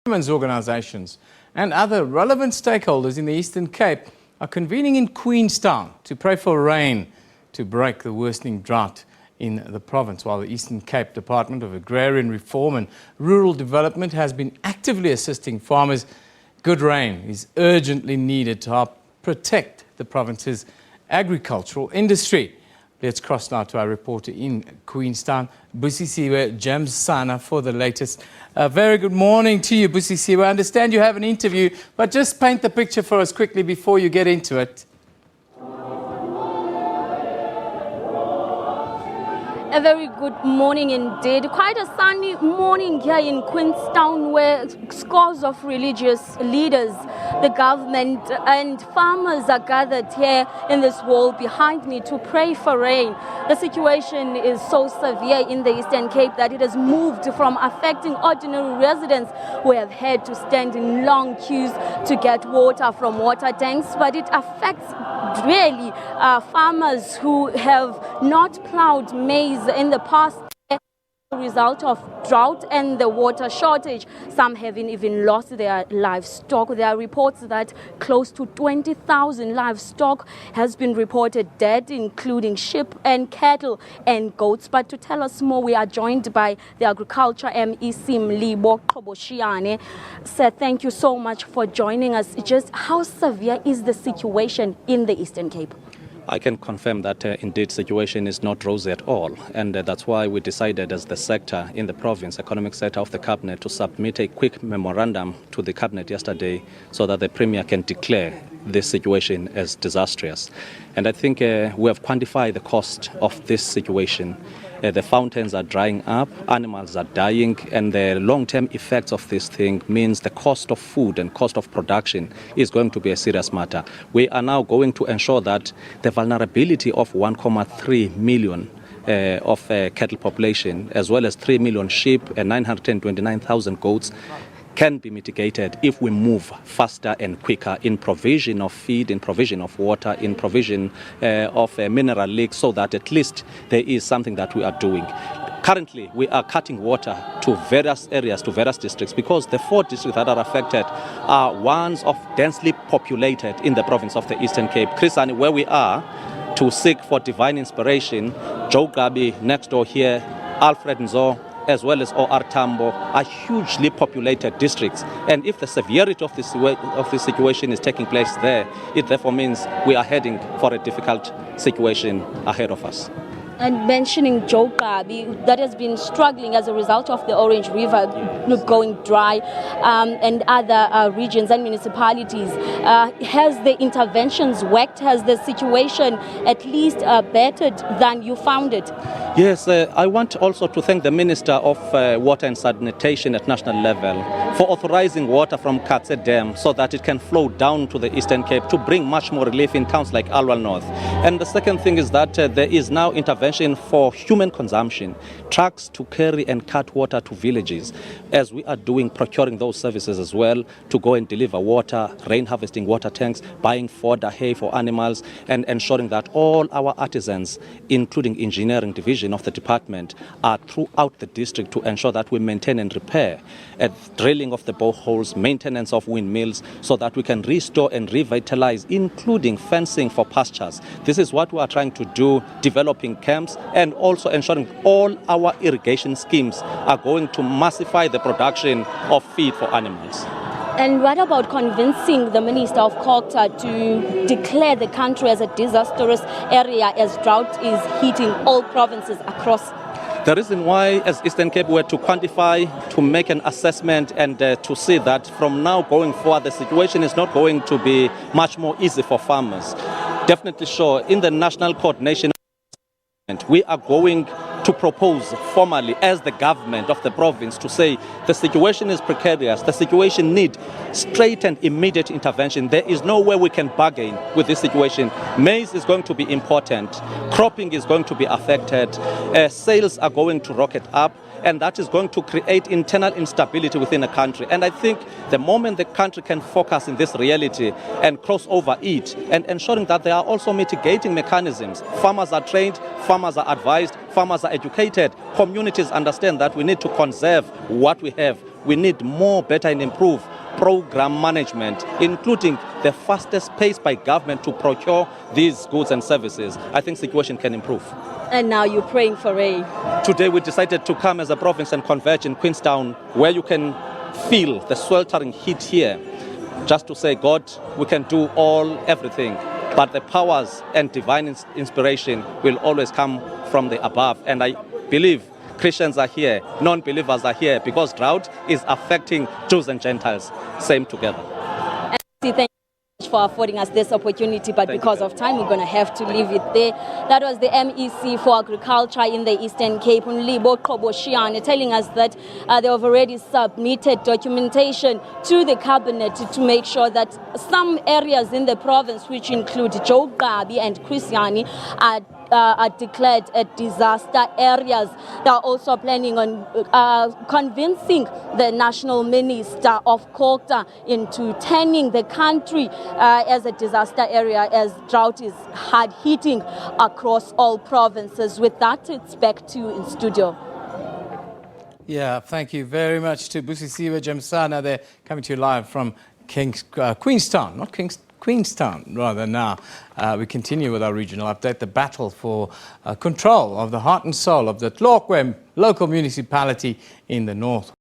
Women's organisations and other relevant stakeholders in the Eastern Cape are convening in Queenstown to pray for rain to break the worsening drought in the province, while the Eastern Cape Department of Agrarian Reform and Rural Development has been actively assisting farmers. Good rain is urgently needed to help protect the province's agricultural industry. Let's cross now to our reporter in Queenstown, Busisiwe Jemsana, for the latest. Very good morning to you, Busisiwe. I understand you have an interview, but just paint the picture for us quickly before you get into it. A very good morning indeed. Quite a sunny morning here in Queenstown, where scores of religious leaders, the government and farmers are gathered here in this wall behind me to pray for rain. The situation is so severe in the Eastern Cape that it has moved from affecting ordinary residents who have had to stand in long queues to get water from water tanks, but it affects really farmers who have not plowed maize in the past as a result of drought and the water shortage. Some having even lost their livestock. There are reports that close to 20,000 livestock has been reported dead, including sheep and cattle and goats. But to tell us more, we are joined by the Agriculture MEC Mlibo, Qoboshiyane. Sir, thank you so much for joining us. Just how severe is the situation in the Eastern Cape? I can confirm that indeed situation is not rosy at all, and that's why we decided as the sector in the province, economic sector of the cabinet, to submit a quick memorandum to the cabinet yesterday so that the premier can declare this situation as disastrous. And I think we have quantified the cost of this situation. The fountains are drying up, animals are dying, and the long-term effects of this thing means the cost of food and cost of production is going to be a serious matter. We are now going to ensure that the vulnerability of 1.3 million of cattle population, as well as 3 million sheep and 929,000 goats, can be mitigated if we move faster and quicker in provision of feed, in provision of water, in provision of mineral leaks, so that at least there is something that we are doing. Currently, we are cutting water to various areas, to various districts, because the 4 districts that are affected are ones of densely populated in the province of the Eastern Cape. Chrisani, where we are to seek for divine inspiration, Joe Gabi next door here, Alfred Nzo, as well as OR Tambo, are hugely populated districts. And if the severity of this situation is taking place there, it therefore means we are heading for a difficult situation ahead of us. And mentioning Joe Gabi, that has been struggling as a result of the Orange River going dry, and other regions and municipalities. Has the interventions worked? Has the situation at least bettered than you found it? Yes, I want also to thank the Minister of Water and Sanitation at national level for authorizing water from Katse Dam so that it can flow down to the Eastern Cape to bring much more relief in towns like Alwal North. And the second thing is that there is now intervention for human consumption, trucks to carry and cut water to villages, as we are doing procuring those services as well, to go and deliver water, rain harvesting water tanks, buying fodder, hay for animals, and ensuring that all our artisans, including engineering division of the department, are throughout the district to ensure that we maintain and repair, drilling of the boreholes, maintenance of windmills, so that we can restore and revitalize, including fencing for pastures. This is what we are trying to do, developing camps, and also ensuring all our irrigation schemes are going to massify the production of feed for animals. And what about convincing the Minister of Culture to declare the country as a disastrous area as drought is hitting all provinces across? The reason why, as Eastern Cape, we were to quantify, to make an assessment, and to see that from now going forward, the situation is not going to be much more easy for farmers. Definitely sure, in the national coordination, we are going to propose formally as the government of the province to say the situation is precarious, the situation needs straight and immediate intervention. There is no way we can bargain with this situation. Maize is going to be important, cropping is going to be affected, sales are going to rocket up, and that is going to create internal instability within a country. And I think the moment the country can focus in this reality and cross over it, and ensuring that there are also mitigating mechanisms. Farmers are trained, farmers are advised, farmers are educated, communities understand that we need to conserve what we have we need more, better and improved program management, including the fastest pace by government to procure these goods and services. I think situation can improve. And now you're praying for rain. Today we decided to come as a province and converge in Queenstown, where you can feel the sweltering heat here, just to say, God, we can do everything, but the powers and divine inspiration will always come from the above. And I believe Christians are here, non-believers are here, because drought is affecting Jews and Gentiles, same together. And thank you for affording us this opportunity, but because of time, we're going to have to leave it there. That was the MEC for Agriculture in the Eastern Cape, Mlibo Qoboshiyane, telling us that they have already submitted documentation to the cabinet to make sure that some areas in the province, which include Qoboshiyane and Qoboshiyane, are declared disaster areas. They are also planning on convincing the National Minister of Culture into turning the country as a disaster area, as drought is hard hitting across all provinces. With that, it's back to you in studio. Yeah, thank you very much to Busisiwe Jemsana there, coming to you live from Queenstown, not Queenstown, rather now. We continue with our regional update, the battle for control of the heart and soul of the Tlokwe local municipality in the north.